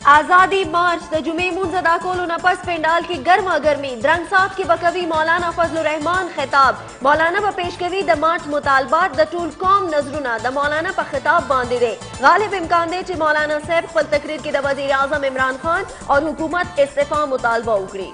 आजादी मार्च द जुमे मुंज अदा कोलो नपस पेंडाल की गर्मा गर्मी द्रंग साहब की बकवी मौलाना फजलुर रहमान खिताब मौलाना ब पेशकवी द मार्च मुतालबात द टूल कौम नजरुना द मौलाना पर खिताब बांधे दे गालिब इम्कान दे चे मौलाना साहब खुल तकरीर की द वजीर आजम इमरान खान और हुकूमत इस्तीफा मुतालबा उकड़ी।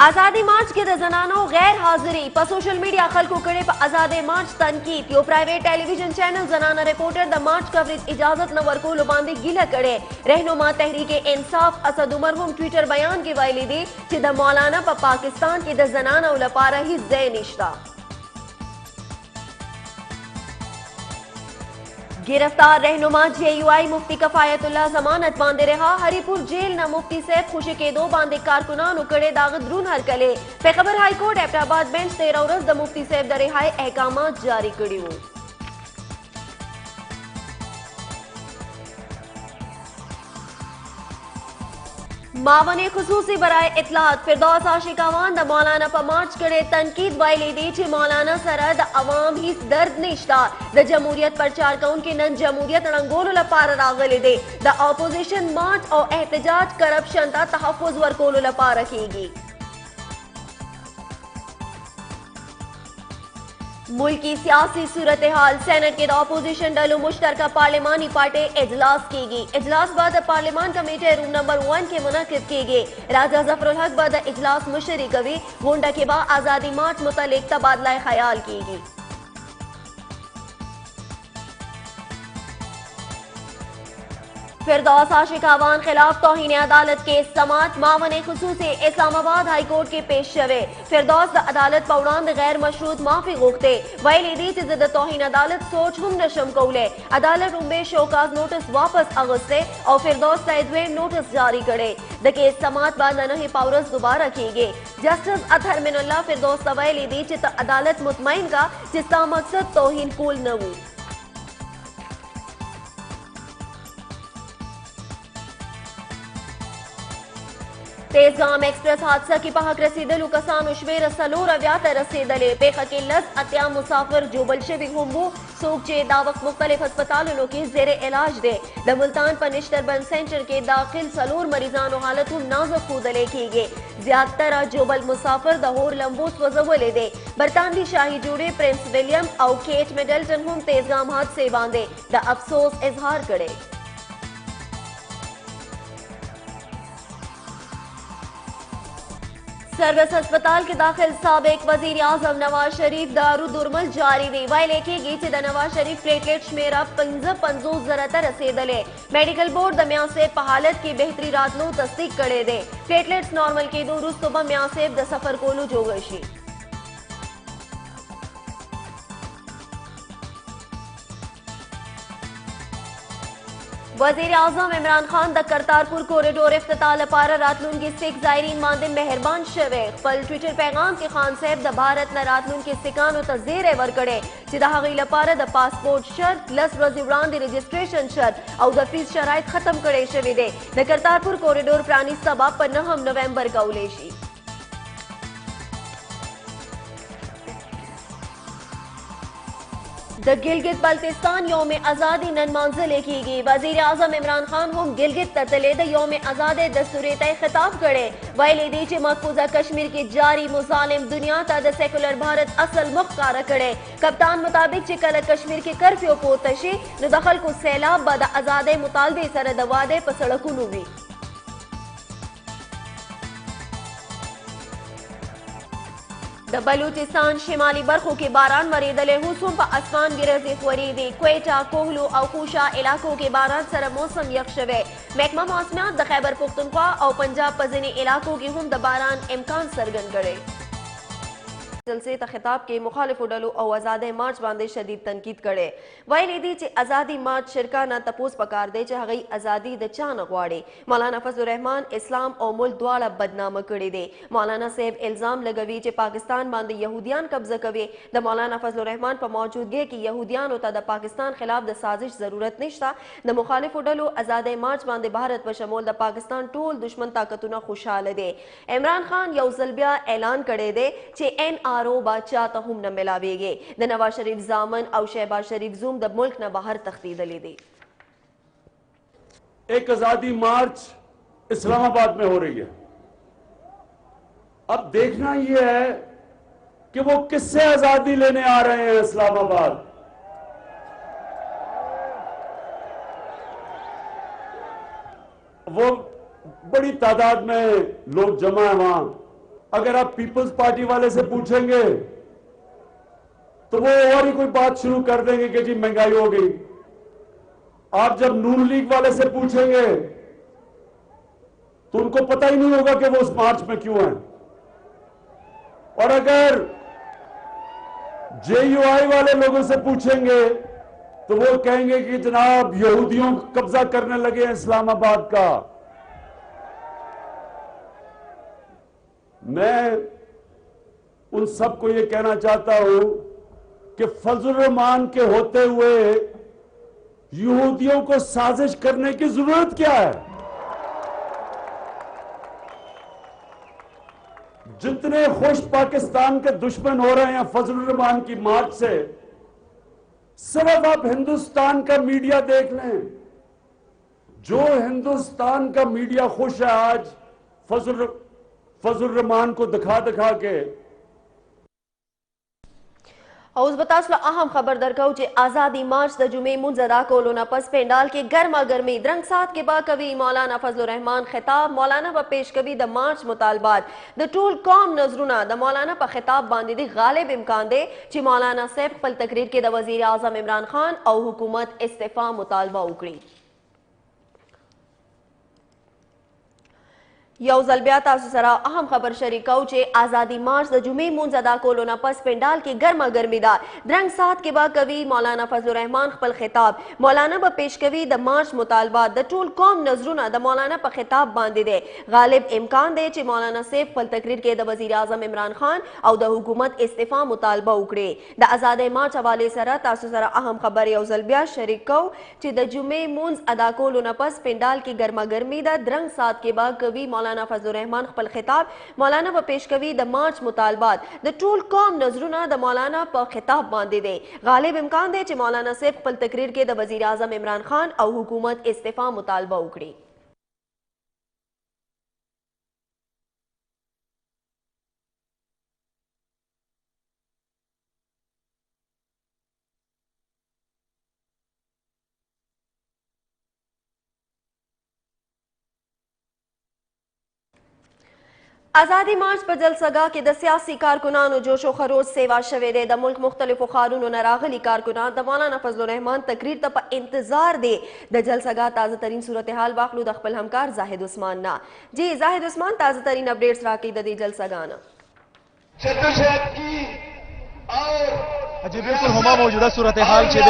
आजादी मार्च के जनानो गैर हाजिरी पर सोशल मीडिया खल को करे पर आजादी मार्च तनकीद यो प्राइवेट टेलीविजन चैनल जनाना रिपोर्टर द मार्च कवरेज इजाजत न वर्को लुबांदे गिला करे रहनुमा तहरीके इंसाफ असद उमर हम ट्विटर बयान के वायली दी कि द मौलाना पर पाकिस्तान की द जनाना उलपारा ही जय निश्ता गिरफ्तार रहनुमा JUI मुफ्ती कफायतुल्लाह जमानत बांधे रहा हरिपुर जेल न मुफ्ती सैफ खुशी के दो बांधे कारकुनान उकड़े दागद रून हर कले बेखबर हाईकोर्ट एबटाबाद बेंच 13 रोज द मुफ्ती सैफ द रिहाई अहकामात जारी करियो। मावने खुसूसी बराए इतलात फिरदौस आशिकावान द मौलाना पर मार्च करे तनकीद वायली दी चे मौलाना सरद अवाम ही दर्द निश्ता द जमहूरियत प्रचार कौन के नन जमहूरियत रंगोल लपार रागले दे द ऑपोजिशन मार्च और एहतजाज करप्शन ता तहफ्फुज वर्कोल लपार रखेगी। मुल्की सियासी सूरत हाल सेनेट के अपोजिशन दलों मुश्तरका पार्लिमानी पार्टी इजलास कीगी इजलास बाद पार्लिमान कमेटी रूम नंबर 1 के मुनक्किद कीगे राजा जफरुल हक बाद इजलास मुशरी कवी गोंडा के बाद आजादी मार्च मुतालिक तबादला ख्याल कीगी। फिरदौस आशिकावान खिलाफ तौहीन अदालत के समात मावने खुसूसी इस्लामाबाद हाई कोर्ट के पेश शवे फिरदौस द अदालत पौड़ान गैर मशरूत माफी गोखते वही दी जिद तौहीन अदालत सोच हम नशम कौले अदालत रूम शोकाज नोटिस वापस अगस्ते और फिरदौस तैदवे नोटिस जारी करे द केस समात बाद नहीं पाउरस दोबारा की गए जस्टिस अतहर मिनुल्लाह फिरदौस तवैली दी चित अदालत मुतमईन का जिसका मकसद तौहीन कूल न हो। तेजगाम एक्सप्रेस हादसा की पहक रसीदलू कसान उश्वेर सलोर अव्यात रसीदले पेख के लस अत्या मुसाफिर जोबल शिविंग हुम्बू सूख चे दावक मुख्तलिफ अस्पतालों की जेर इलाज दे द मुल्तान पनिश्तर बंद सेंटर के दाखिल सलोर मरीजान हालत नाजुक खूदले की गए ज्यादातर जोबल मुसाफिर दहोर लंबूस वजवले दे बरतानवी शाही जोड़े प्रिंस विलियम और केट मिडल्टन हम तेजगाम हादसे बांधे द अफसोस इजहार करे। सर्विस अस्पताल के दाखिल साबिक वजीर आजम नवाज शरीफ दारू दुर्मल जारी दी वाई लेके गीचे द नवाज शरीफ प्लेटलेट शमेरा 55 जरता रसीदले मेडिकल बोर्ड द म्यासे पहालत की बेहतरी रातलो तस्दीक करे दे प्लेटलेट्स नॉर्मल के दो रोज सुबह म्यासे द सफर कोलू जोगशी। वजीर आजम इमरान खान द करतारपुर कॉरिडोर इफ्तिताह लपारा रातलून की सिख जायरीन मांदे मेहरबान शवे पल ट्विटर पैगाम के खान साहब द भारत न रातलून के सिकान तजेर वरकड़े जिदा हगी लपारा द पासपोर्ट शर्त लस रजिवरान द रजिस्ट्रेशन शर्त और द फीस शराइत खत्म करे शवे दे द करतारपुर कॉरिडोर प्राणी सभा पर 9 नवंबर का उलेशी। द गिलगित बल्तिस्तान योम आज़ादी नन मंजिले की गई वजीर आजम इमरान खान हम गिलगित ततले द योम आज़ादी दस्तूरे तय खिताब करे वैली दीचे मकबूजा कश्मीर की जारी मुजालिम दुनिया ता द सेकुलर भारत असल मुख्तार करे कप्तान मुताबिक चिकल कश्मीर के कर्फ्यू पोतशी न दखल को सैलाब बद आज़ादे मुतालबे सर दवादे पसड़कुनु भी। द बलूचिस्तान शिमाली बरखों के बारान मरीदले हुसुम पर आसमान गिरजी वरीदी क्वेटा कोहलू और खूशा इलाकों के बारान सर मौसम यकशवे महकमा मौसमियात द खैबर पुख्तनख्वा और पंजाब पजनी इलाकों की हम द बारान इम्कान सरगन करे जलसे खिताब के मुखालिफ उडलू और आज़ाद मार्च बांधे शदीद तनकीद करे वही दी चे आज़ादी मार्च शिरका न तपोस पकार दे चे हगई आज़ादी द चान अगवाड़े मौलाना फजलुर रहमान इस्लाम और मुल्क द्वाड़ा बदनाम करे दे मौलाना सेब इल्जाम लगवी चे पाकिस्तान बांधे यहूदियान कब्जा कवे द मौलाना फजलुर रहमान पर मौजूदगी की यहूदियान होता द पाकिस्तान खिलाफ द साजिश जरूरत निश्ता द मुखालिफ उडलू आज़ाद मार्च बांधे भारत व शमोल द पाकिस्तान टूल दुश्मन ताकतुना खुशहाल दे इमरान खान यौजलबिया ऐलान करे दे चे نارو باچا ته هم نه ملاویږي د نواز شریف زامن او شهباز شریف زوم د ملک نه بهر تښتیدلي دي. एक आजादी मार्च इस्लामाबाद में हो रही है. अब देखना यह है कि वो किससे आजादी लेने आ रहे हैं इस्लामाबाद. वो बड़ी तादाद में लोग जमा है वहां. अगर आप पीपल्स पार्टी वाले से पूछेंगे तो वो और ही कोई बात शुरू कर देंगे कि जी महंगाई हो गई. आप जब नून लीग वाले से पूछेंगे तो उनको पता ही नहीं होगा कि वो उस मार्च में क्यों हैं. और अगर जेयूआई वाले लोगों से पूछेंगे तो वो कहेंगे कि जनाब यहूदियों कब्जा करने लगे हैं इस्लामाबाद का. मैं उन सबको ये कहना चाहता हूं कि फजल रहमान के होते हुए यहूदियों को साजिश करने की जरूरत क्या है. जितने खुश पाकिस्तान के दुश्मन हो रहे हैं फजल रहमान की मार्च से, सिर्फ आप हिंदुस्तान का मीडिया देख लें. जो हिंदुस्तान का मीडिया खुश है आज फजल रहमान को दिखा दिखा के. اوس به تاسو له اهم خبر درکو چې آزادی مارچ د جمعې مونځ ادا کولو نه پس پنډال کې ګرما ګرمي درنګ سات کې با کوي مولانا فضل الرحمن خطاب. مولانا به پیش کوي د مارچ مطالبات. د ټول قوم نظرونه د مولانا په خطاب باندې دی. غالب امکان دی چې مولانا صاحب خپل تقریر کې د وزیر اعظم عمران خان او حکومت استعفا مطالبه وکړي. یو ځل بیا تاسو سره اهم خبر شریکو چې آزادی مارچ د جمعې مونځ ادا کولو نه پس پنډال کې ګرما ګرمي ده. درنګ سات کې با کوي مولانا فضل الرحمن خپل خطاب. مولانا به پیش کوي د مارچ مطالبات. د ټول قوم نظرونه د مولانا په خطاب باندې دی. غالب امکان دی چې مولانا صاحب خپل تقریر کې د وزیر اعظم عمران خان او د حکومت استعفا مطالبه وکړي. د آزادی مارچ حواله سره تاسو سره اهم خبر یو ځل بیا شریکو چې د جمعې مونځ ادا کولو نه پس پنډال کې ګرما ګرمي ده. درنګ سات کې با کوي مولانا فضل الرحمن خپل خطاب. مولانا به پیش کوي د مارچ مطالبات. د ټول قوم نظرونه د مولانا په خطاب باندې دی. غالب امکان دی چې مولانا صاحب خپل تقریر کې د وزیر اعظم عمران خان او حکومت استعفا مطالبه وکړي. آزادی مارچ په جلسهګاه کې د سیاسي کارکنانو جوش و خروش سیوا شوی دی. د ملک مختلفو ښارونو نه راغلي کارکنان د مولانا فضل الرحمن تقریر ته په انتظار دی. د جلسهګاه تازه ترین صورتحال واخلو د خپل همکار زاهد عثمان نه. جی زاهد عثمان تازه ترین اپډیټس راکړي د دې جلسهګاه نه. جی بالکل هما موجوده صورتحال چې د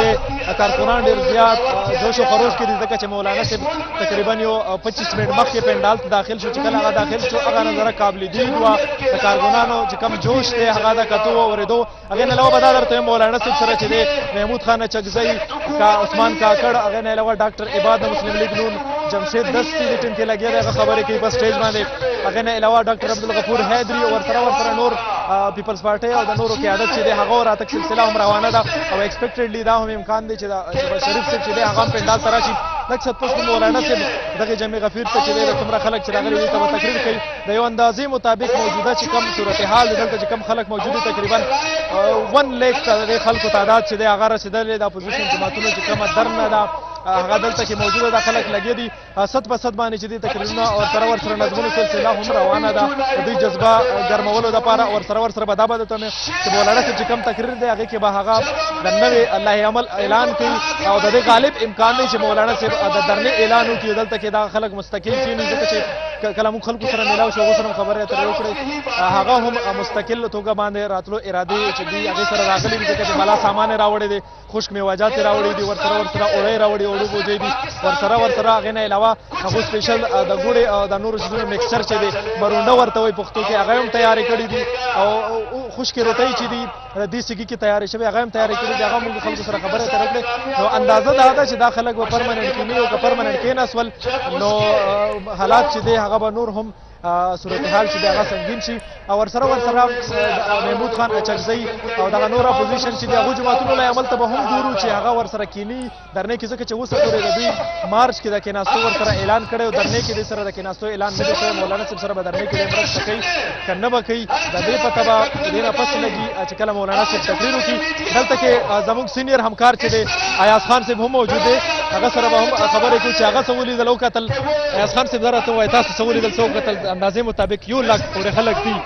کارکنان ډېر زیات جوش و خروش کې دي ځکه چې مولانا صاحب تقریبا یو 25 منټ مخکې پنډال ته داخل شو. چې کله هغه داخل شو هغه نظره قابل دید وه. د کارکنانو چې کوم جوش دی هغه د کتو اورېدو. هغې نه علاوه به دا درته وایم مولانا صاحب سره چې دی محمود خان چکزی کا عثمان کاکړ، هغې نه علاوه ډاکټر عباد د مسلم لیگ نون، جمشید دستی د ټیم کې لګیا دی، هغه خبرې کوي په سټیج باندې. هغې نه علاوه ډاکټر عبدالغفور حیدري ورسره نور پیپلز پارټۍ او د نورو قیادت چې دی هغه راتګ سلسله هم روانه ده او ایکسپیکټډلی دا هم امکان دی چې د شهباز شریف صاحب چې دی هغه هم پنډال ته راشي. لږ څه پس مولانا صاحب دغې جمع غفیر ته چې دی د څومره خلک چې راغلي دي ته به تقریر کوي. د یو اندازې مطابق موجوده چې کوم صورتحال دی دلته چې کوم خلک موجود دي تقریبا 1 لیک ته د خلکو تعداد چې دی هغه رسېدلی. د اپوزیشن جماعتونو چې کومه درنه ده هغه دلته کې موجوده ده، خلک لګیا دي 100% باندې چې دي تقریرونه ورسره نظمونو سلسله هم روانه ده د دوی جذبه ګرمولو دپاره. ورسره به دا به درته وایم چې مولانا صاحب چې کوم تقریر دی هغې کې به هغه د نوې الله عمل اعلان کوي او د دې غالب امکان دی چې مولانا صاحب د درنې اعلان وکړي. دلته کې دا خلک مستقل کېني ځکه چې کله موږ خلکو سره میلاو شو هغو سره هم خبرې اترې وکړې، هغه هم مستقل توګه باندې راتلو ارادې چې دي هغې سره راغلي دي ځکه چې بالا سامان یې راوړی دی، خشک میوجات یې راوړي دي، ورسره اوړی راوړي، اوړو بوجۍ دي ورسره هغې نه علاوه هغو سپیشل د ګوړې او د نورو شیزونو میکسچر چې دی مرونډه ورته وایي پښتو کې هغه هم تیارې کړي دي او خشکې روټۍ چې دي دې سږي کې تیارې شوې هغه هم تیارې کړي دي. هغه موږ خلکو سره خبرې اترې وکړې. نو اندازه دا ده چې دا خلک به پرمننټ کېني او که پرمننټ کېناستول نو حالات چې دی هغه به نور هم صورتحال چې د هغه سنګین شي او ورسره محمود خان اچکزی او دغه نور اپوزیشن چې د هغو جماعتونو له عمل ته به هم ګورو چې هغه ورسره کینی درنې کې ځکه چې اوسه پورې د دوی مارچ کې د کېناستو ورسره اعلان کړی او درنې کې د سره د کېناستو اعلان نه دی شوی مولانا صاحب سره به درنې کې مرسته کوي که نه به کوي د دې پته به د دې نه پس لګي چې کله مولانا صاحب تقریر وکړي دلته کې زموږ سینیر همکار چې دی ایاز خان صاحب هم موجود دی هغه سره به هم خبرې کوي چې هغه څه ولیدل وکتل ایاز خان صاحب زه راته ووایه تاسو څه ولیدل څه وکتل اندازې مطابق 1 لک پورې خلک دي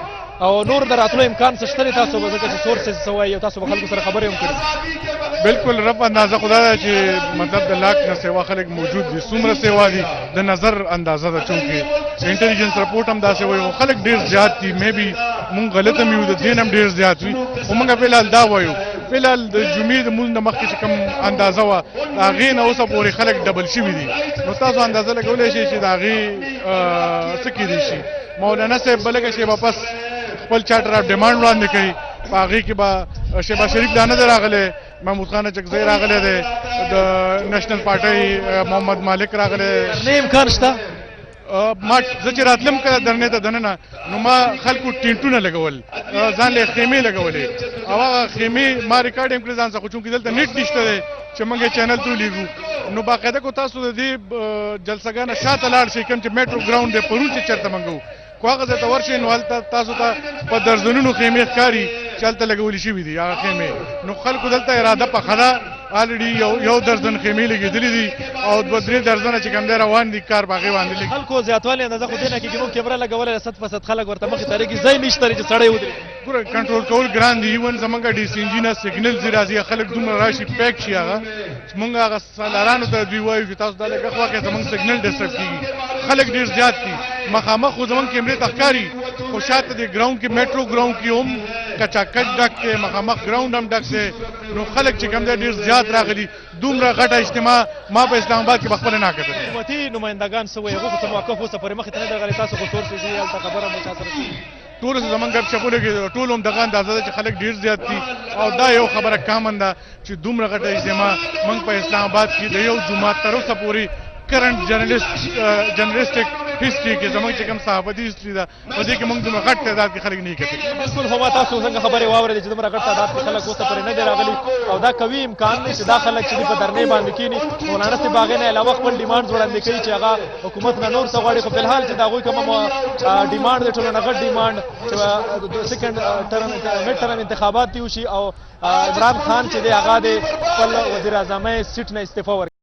او نور د راتلو امکان څه شته دی تاسو به ځکه چې سورسز څه وایي او تاسو به خلکو سره خبرې هم کړي بالکل رب اندازه خدا ده چې مطلب د لاک نه سیوا خلک موجود دي څومره سیوا دي د نظر اندازه ده چونکې انټيليجنس رپورټ هم داسې وایي خلک ډیر زیات دي مې بي مونږ غلطه مې د دین هم ډیر زیات وي او مونږ فلحال دا وایو فلحال د جمعې د مونږ نه مخکې چې کوم اندازه وه د هغې نه اوسه پورې خلک ډبل شوي دي نو تاسو اندازه لګولی شئ چې د هغې څه کیدی شي مولانا صاحب به لږه شیبه پس خپل چارټر اف ډیمانډ وړاندې کوي په هغې کې به شهباز شریف دا نه دی راغلی محمود خان اچکزی راغلی دی د نیشنل پارټۍ محمد مالک راغلی نه امکان شته ما زه چې راتلم کله درنې ته دننه نو ما خلکو ټینټونه لګول ځان له خیمې لګولې او هغه خیمې ما ریکارډ هم کړې ځان څخه چونکې دلته نیټ نشته دی چې موږ یې چینل ته ولیږو نو باقاعده کو تاسو د دې جلسهګانه شاته لاړ شئ کوم چې میټرو ګراوند دی پرون چې چېرته موږ وو خو هغه ځای ته ورشئ نو هلته تاسو ته په درځنونو خیمې ښکاري چې هلته لګولې شوي دي هغه خیمې نو خلکو دلته اراده پخه ده الریډي یو درځن خیمې لګېدلې دي او 2-3 درځنه چې کوم دی روان دي کار په هغې باندې لګي خلکو زیاتوالی اندازه خو دې نه کېږي موږ کیمره لګولی صد په صد خلک ورته مخې ته رېږي ځای نشته چې سړی ودرېږي ګوره کنټرول کول ګران دي ایون زمونږ ډي سي ان جي نه سګنل ځي راځي خلک دومره راشي پیک شي هغه مونږ هغه سالارانو ته دوی وایو چې تاسو دا لږه خوا کې زمونږ سګنل ډسټرب کېږي خلک ډېر زیات دي مخامخ خو زمونږ کیمرې ته ښکاري خو شاته د ګراوند کې میټرو ګراوند کې هم کچاکچ ډک دی مخامخ ګراوند هم ډک دی نو خلک چې کوم دی ډېر زیات راغلي دومره غټه اجتماع ما په اسلام آباد کې به خپله نه کتل حکومتي نمایندګان څه وایي هغوی خو څه موقف اوسه پورې مخې ته نه درغلي تاسو خو سورسز دي هلته خبره مو چا سره شوي ټولو زمونږ ګپ شپو لګي ټول هم دغه اندازه ده چې خلک ډېر زیات دي او دا یو خبره کامن ده چې دومره غټه اجتماع موږ په اسلام آباد کې د یو جومات تر اوسه پورې کرنٹ جرنلسټک هسټري کې زموږ چې کوم صحافتي هسټري ده په دې کې موږ دومره غټ تعداد کې خلک نه کتلي بالکل خو ما تاسو څنګه خبرې واورېدې چې دومره غټ تعداد کې خلک اوسه پورې نه دی راغلي او دا قوي امکان دی چې دا خلک چې په درنې باندې کښېني مولانا صاحب هغې نه علاوه خپل ډیمانډز وړاندې کوي چې هغه حکومت نه نور څه غواړي خو فلحال چې د هغوی کومه ډیمانډ دی ټولو نه غټ ډیمانډ چې سیکنډ ټرم مډ ټرم انتخابات دي وشي او عمران خان چې دی هغه د خپل وزیر اعظمۍ سیټ نه استعفا ورکړي